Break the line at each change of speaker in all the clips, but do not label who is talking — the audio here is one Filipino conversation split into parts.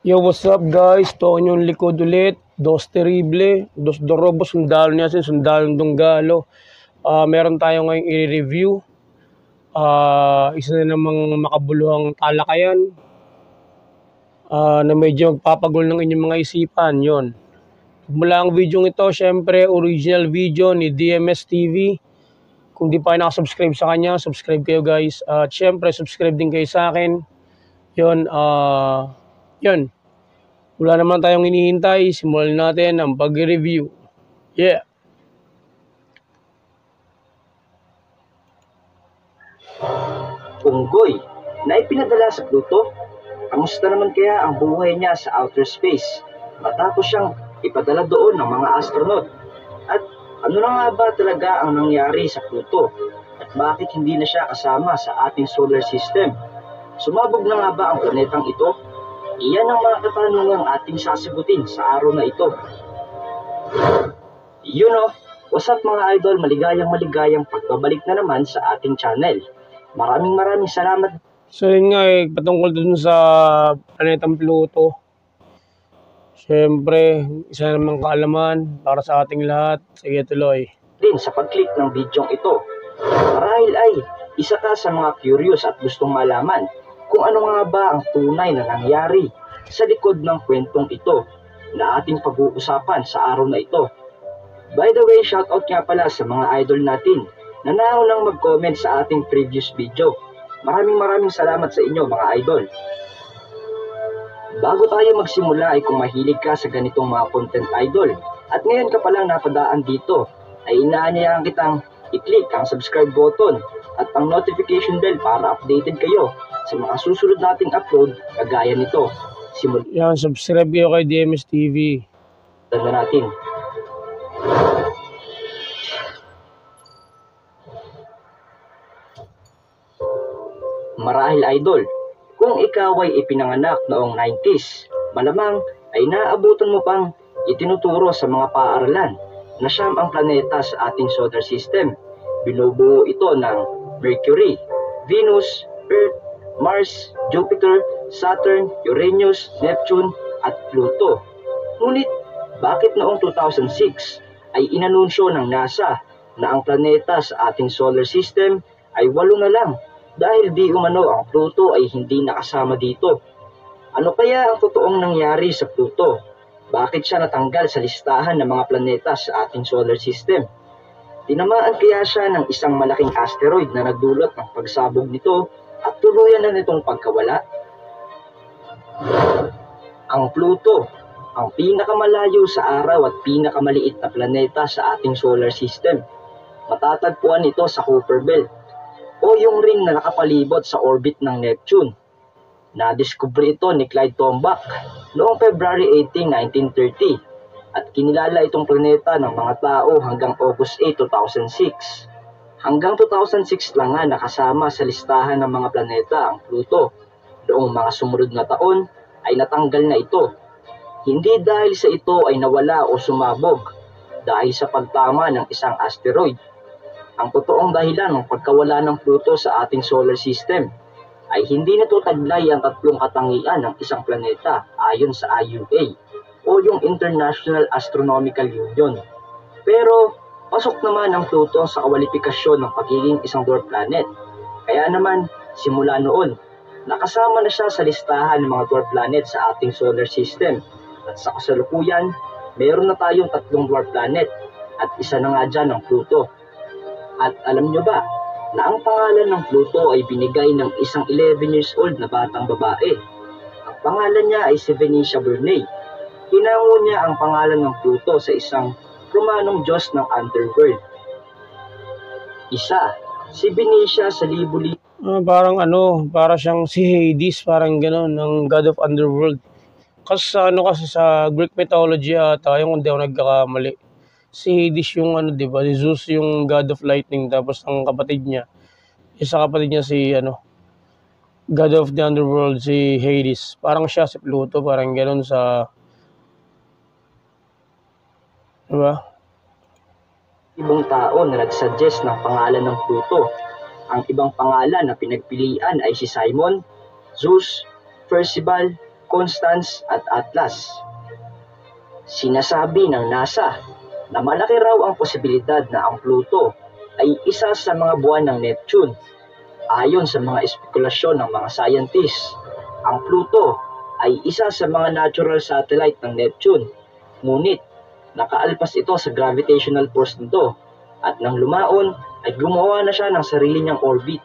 Yo, what's up guys? Ito yung likod ulit. Dos Terrible, Dos Dorobo, sundalo niya sin sundalo Donggalo. Meron tayo ngayong i-review. Isa na namang makabuluhang talakayan na medyo magpapagulo ng inyong mga isipan. Yon. Mula ang video ito, syempre, original video ni DMS TV. Kung di pa kayo nakasubscribe sa kanya, subscribe kayo guys. At syempre, subscribe din kayo sa akin. Yon, yun. Wala naman tayong hinihintay, simulan natin ang pag-review. Yeah!
Unggoy na ipinadala sa Pluto. Kamusta naman kaya ang buhay niya sa outer space matapos siyang ipadala doon ng mga astronaut? At ano na nga ba talaga ang nangyari sa Pluto? At bakit hindi na siya kasama sa ating solar system? Sumabog na nga ba ang planetang ito? Iyan ang mga katanungang ating sasagutin sa araw na ito. What's up mga idol? Maligayang pagbabalik na naman sa ating channel. Maraming salamat.
So yun nga patungkol dun sa planetang Pluto. Siyempre, isa namang kaalaman para sa ating lahat. Sige, tuloy.
Din sa pag-click ng bidyong ito. Marahil ay isa ka sa mga curious at gustong malaman kung ano nga ba ang tunay na nangyari sa likod ng kwentong ito na ating pag-uusapan sa araw na ito. By the way, shoutout nga pala sa mga idol natin na naunang mag-comment sa ating previous video. Maraming salamat sa inyo mga idol. Bago tayo magsimula ay kung mahilig ka sa ganitong mga content idol at ngayon ka palang napadaan dito, ay inaanyayahan kitang i-click ang subscribe button at ang notification bell para updated kayo sa mga susunod nating upload kagaya nito.
Yan, subscribe kayo kay DMS TV.
Tanda natin. Marahil idol, kung ikaw ay ipinanganak noong 90s, malamang ay naabutan mo pang itinuturo sa mga paaralan na siyam ang planeta sa ating solar system. Binubuo ito ng Mercury, Venus, Earth, Mars, Jupiter, Saturn, Uranus, Neptune, at Pluto. Ngunit, bakit noong 2006 ay inanunsyo ng NASA na ang planeta sa ating solar system ay 8 na lang dahil di umano ang Pluto ay hindi nakasama dito? Ano kaya ang totoong nangyari sa Pluto? Bakit siya natanggal sa listahan ng mga planeta sa ating solar system? Tinamaan kaya siya ng isang malaking asteroid na nagdulot ng pagsabog nito at tuluyan na nitong pagkawala? Ang Pluto, ang pinakamalayo sa araw at pinakamaliit na planeta sa ating solar system. Matatagpuan ito sa Kuiper Belt o yung ring na nakapalibot sa orbit ng Neptune. Nadiskubre ito ni Clyde Tombaugh noong February 18, 1930 at kinilala itong planeta ng mga tao hanggang August 8, 2006. Hanggang 2006 lang nga nakasama sa listahan ng mga planeta ang Pluto. Noong mga sumunod na taon ay natanggal na ito. Hindi dahil sa ito ay nawala o sumabog, dahil sa pagtama ng isang asteroid. Ang totoong dahilan ng pagkawala ng Pluto sa ating solar system ay hindi nito taglay ang tatlong katangian ng isang planeta ayon sa IUA o yung International Astronomical Union. Pero pasok naman ang Pluto sa kwalifikasyon ng pagiging isang dwarf planet. Kaya naman, simula noon, nakasama na siya sa listahan ng mga dwarf planet sa ating solar system. At sa kasalukuyan, meron na tayong 3 dwarf planet at isa na nga dyan ang Pluto. At alam nyo ba na ang pangalan ng Pluto ay binigay ng isang 11 years old na batang babae? Ang pangalan niya ay si Venetia Burney. Hinango niya ang pangalan ng Pluto sa isang Romanong Diyos ng underworld. Si Venetia sa libo-libo.
Para siyang si Hades, parang gano'n, ng God of Underworld. Kasi sa Greek mythology ata, yung hindi ako nagkakamali. Si Hades yung di ba? Si Zeus yung God of Lightning, tapos ang kapatid niya, si God of the Underworld, si Hades. Parang siya si Pluto, parang gano'n sa, diba?
Ibang tao na nagsuggest ng pangalan ng Pluto. Ang ibang pangalan na pinagpilian ay si Simon, Zeus, Percival, Constance at Atlas. Sinasabi ng NASA na malaki raw ang posibilidad na ang Pluto ay isa sa mga buwan ng Neptune. Ayon sa mga espekulasyon ng mga scientists, ang Pluto ay isa sa mga natural satellite ng Neptune. Ngunit, nakaalpas ito sa gravitational force nito at nang lumaon ay gumawa na siya ng sarili niyang orbit.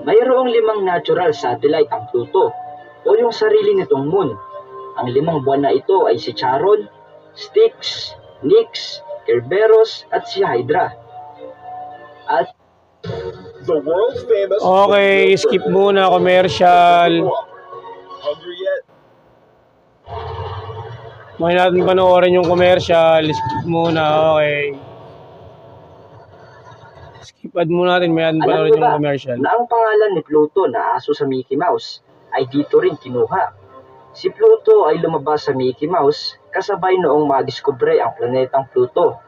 Mayroong 5 natural satellite ang Pluto o yung sarili nitong moon. Ang 5 buwan na ito ay si Charon, Styx, Nix, Kerberos at si Hydra. At
The world famous.
Okay, skip muna commercial.
Hungry yet?
May natin panoorin yung commercial. Skip muna, okay. Skip ad muna natin, may natin
alam
panoorin
niyo ba
yung commercial.
na ang pangalan ni Pluto na aso sa Mickey Mouse ay dito rin kinuha? Si Pluto ay lumabas sa Mickey Mouse kasabay noong madiskubre ang planetang Pluto.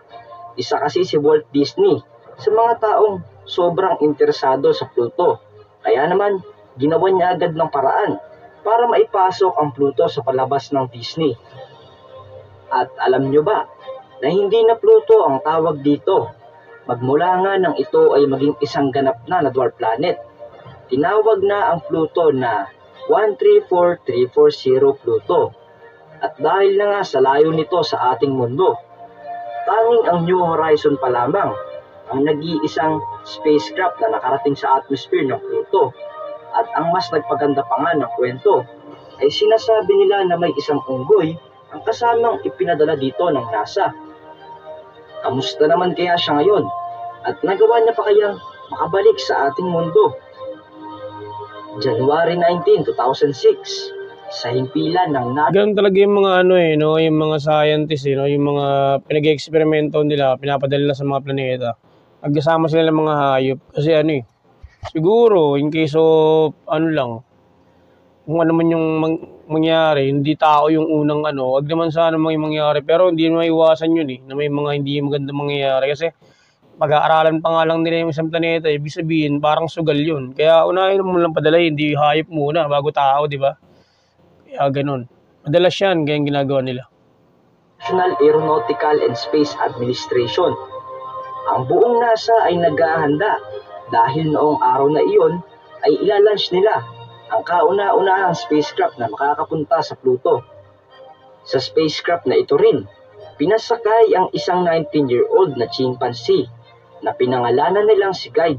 Isa kasi si Walt Disney sa mga taong sobrang interesado sa Pluto. Kaya naman, ginawa niya agad ng paraan para maipasok ang Pluto sa palabas ng Disney. At alam nyo ba na hindi na Pluto ang tawag dito? Magmula nga nang ito ay maging isang ganap na dwarf planet. Tinawag na ang Pluto na 134340 Pluto. At dahil na nga sa layo nito sa ating mundo, tanging ang New Horizon pa lamang ang nag-iisang spacecraft na nakarating sa atmosphere ng Pluto. At ang mas nagpaganda pa nga ng kwento ay sinasabi nila na may isang unggoy ang kasamang ipinadala dito ng NASA. Kamusta naman kaya siya ngayon? At nagawa niya pa kayang makabalik sa ating mundo? January 19, 2006, sa himpilan ng NASA.
Ganun talaga yung mga no, yung mga scientists, no, yung mga pinag-eksperimento nila, pinapadala sa mga planeta. Nagkasama sila ng mga hayop kasi siguro in case of lang, kung ano man yung mangyari, hindi tao yung unang wag naman sana may mangyari, pero hindi maiwasan yun na may mga hindi magandang mangyayari kasi pag-aaralan pa nga lang nila yung isang planeta, ibig sabihin parang sugal yun. Kaya unahin mo lang padala, hindi hayop muna bago tao, di ba? Kaya ganun. Madalas yan, kaya yung ginagawa nila.
National Aeronautical and Space Administration. Ang buong NASA ay naghahanda dahil noong araw na iyon ay ilalunch nila ang kauna-unahang spacecraft na makakapunta sa Pluto. Sa spacecraft na ito rin, pinasakay ang isang 19-year-old na chimpanzee na pinangalanan nilang si Guide.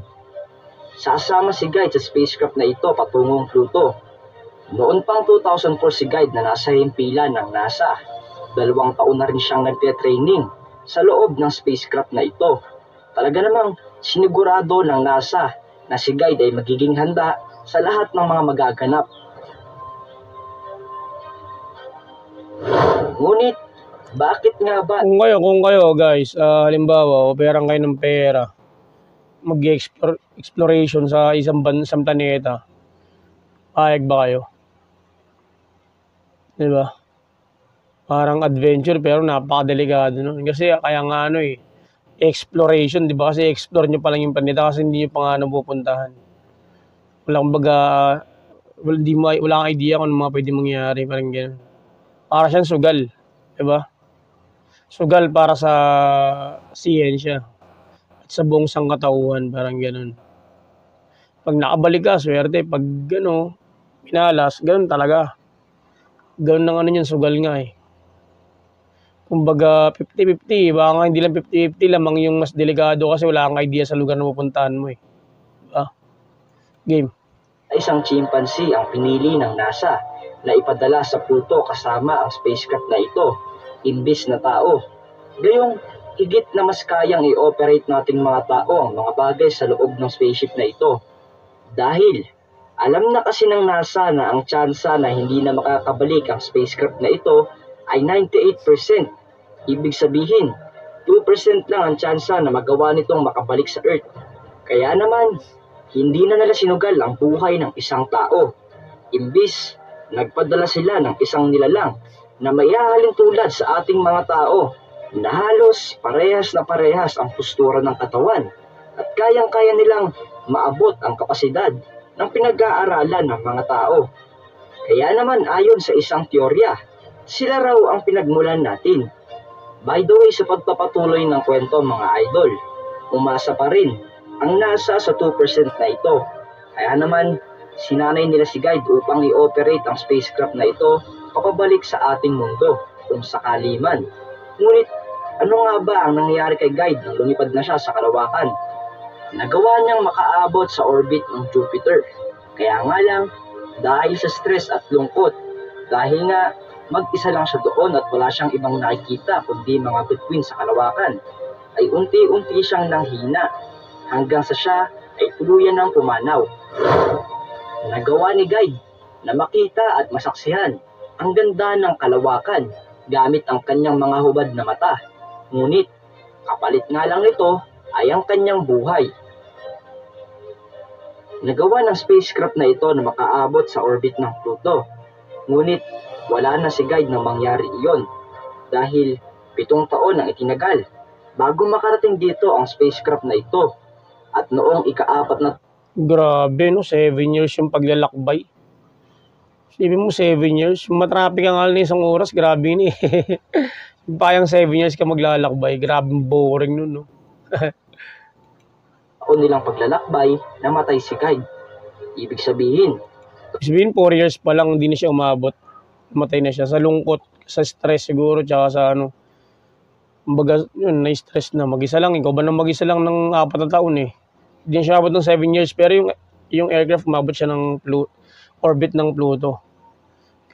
Sasama si Guide sa spacecraft na ito patungong Pluto. Noon pang 2004 si Guide na nasa himpilan ng NASA. 2 taon na rin siyang nagte-training sa loob ng spacecraft na ito. Talaga namang sinigurado ng NASA na si Guide ay magiging handa sa lahat ng mga magaganap. Ngunit, bakit nga ba?
Kung kayo guys, halimbawa, operang kayo ng pera, mag-exploration sa isang planeta, payag ba kayo? Diba? Parang adventure pero napakadelikado, no? Kasi kaya nga exploration, di ba? Kasi explore nyo pa lang yung planeta kasi hindi nyo pa nga napupuntahan. Wala kang idea kung ano mga pwede mangyari, parang gano'n. Para siyang sugal, di ba? Sugal para sa siyensya at sa buong sangkatauhan, parang gano'n. Pag nakabalik ka, swerte. Pag pinalas, gano'n talaga. Gano'n na yan, sugal nga Kumbaga 50-50, baka nga hindi lang 50-50, lamang yung mas delikado kasi wala kang idea sa lugar na pupuntahan mo Diba? Game.
Isang chimpanzee ang pinili ng NASA na ipadala sa Pluto kasama ang spacecraft na ito, imbis na tao. Gayong higit na mas kayang i-operate nating mga tao ang mga bagay sa loob ng spaceship na ito. Dahil alam na kasi ng NASA na ang tsansa na hindi na makakabalik ang spacecraft na ito ay 98%. Ibig sabihin, 2% lang ang tsansa na magawa nitong makabalik sa Earth. Kaya naman, hindi na nila sinugal ang buhay ng isang tao. Imbis, nagpadala sila ng isang nilalang na maihahalin tulad sa ating mga tao na halos parehas na parehas ang postura ng katawan at kayang-kaya nilang maabot ang kapasidad ng pinag-aaralan ng mga tao. Kaya naman ayon sa isang teorya, sila raw ang pinagmulan natin. By the way, sa pagpapatuloy ng kwento mga idol, umasa pa rin ang NASA sa 2% na ito. Kaya naman, sinanay nila si Guide upang i-operate ang spacecraft na ito papabalik sa ating mundo kung sakali man. Ngunit, ano nga ba ang nangyayari kay Guide nang lumipad na siya sa kalawakan? Nagawa niyang makaabot sa orbit ng Jupiter. Kaya nga lang, dahil sa stress at lungkot, dahil nga mag-isa lang siya doon at wala siyang ibang nakikita kundi mga bituin sa kalawakan, ay unti-unti siyang nanghina hanggang sa siya ay tuluyan ng pumanaw. Nagawa ni Guide na makita at masaksihan ang ganda ng kalawakan gamit ang kanyang mga hubad na mata. Ngunit, kapalit nga lang nito ay ang kanyang buhay. Nagawa ng spacecraft na ito na makaabot sa orbit ng Pluto. Ngunit, wala na si Guide nang mangyari iyon dahil 7 taon ang itinagal bago makarating dito ang spacecraft na ito. At noong ika-4 na
Grabe, no? 7 years yung paglalakbay. Isipin mo, 7 years. Matrapik ang na isang oras. Grabe ni. Payang 7 years ka maglalakbay. Grabe boring nun, no?
taon nilang paglalakbay, namatay si Guide. Ibig sabihin,
4 years pa lang hindi na siya umabot. Namatay na siya sa lungkot, sa stress siguro, tsaka sa ano. Kumbaga, yun, na-stress na. Mag-isa lang. Ikaw ba nang mag-isa lang ng 4 na taon eh? Hindi na siya abot ng 7 years. Pero yung aircraft, umabot siya ng orbit ng Pluto.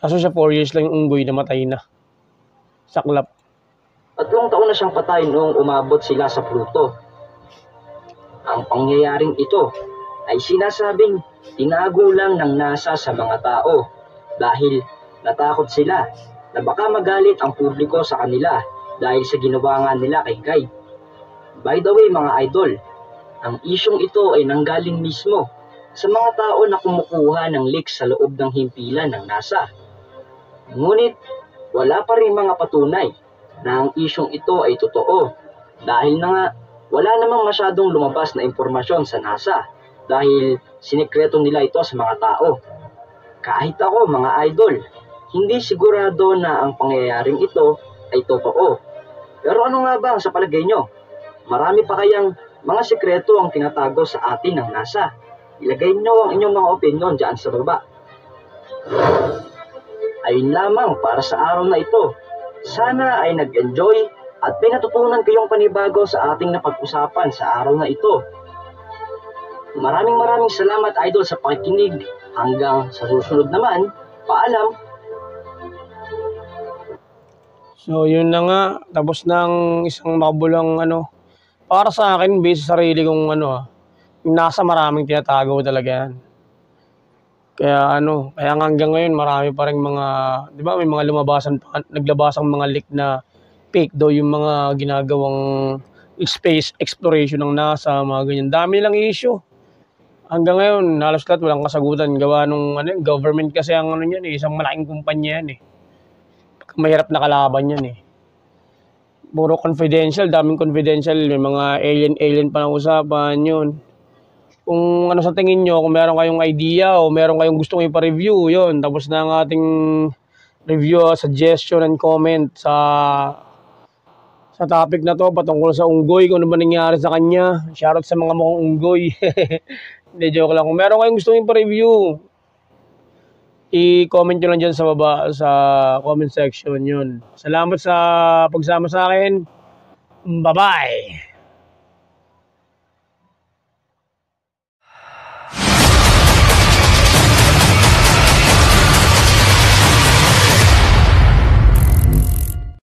Kaso siya 4 years lang yung unggoy, namatay na. Saklap.
3 taon na siyang patay noong umabot sila sa Pluto. Ang pangyayaring ito ay sinasabing tinago lang ng NASA sa mga tao dahil natakot sila na baka magalit ang publiko sa kanila dahil sa ginawa nga nila kay Guide. By the way mga idol, ang isyong ito ay nanggaling mismo sa mga tao na kumukuha ng leaks sa loob ng himpilan ng NASA. Ngunit wala pa rin mga patunay na ang isyong ito ay totoo dahil na nga wala namang masyadong lumabas na impormasyon sa NASA dahil sinikreto nila ito sa mga tao. Kahit ako mga idol, hindi sigurado na ang pangyayaring ito ay totoo. Pero ano nga ba sa palagay nyo? Marami pa kayang mga sikreto ang tinatago sa atin ng NASA? Ilagay nyo ang inyong mga opinion dyan sa baba. Ayun lamang para sa araw na ito. Sana ay nag-enjoy at may natutunan kayong panibago sa ating napag-usapan sa araw na ito. Maraming salamat idol sa pakikinig. Hanggang sa susunod naman, paalam.
So, yun na nga. Tapos ng isang makabulang para sa akin, based sa sarili kong yung NASA maraming tinatago talaga yan. Kaya kaya hanggang ngayon marami pa rin mga, di ba may mga naglabasang mga leak na fake daw yung mga ginagawang space exploration ng NASA, mga ganyan. Dami lang issue. Hanggang ngayon, halos lahat walang kasagutan. Gawa nung government kasi ang niyan isang malaking kumpanya yan eh. Mahirap na kalaban yan eh. Puro confidential, daming confidential. May mga alien pa na usapan yun. Kung sa tingin nyo, kung meron kayong idea o meron kayong gustong ipa-review, yun. Tapos na ang ating review, suggestion and comment sa topic na to patungkol sa unggoy, kung ano ba nangyari sa kanya. Shoutout sa mga mukhang unggoy. Hindi, joke lang. Kung meron kayong gustong ipa-review, i-comment nyo lang dyan sa baba, sa comment section yun. Salamat sa pagsama sa akin. Bye-bye!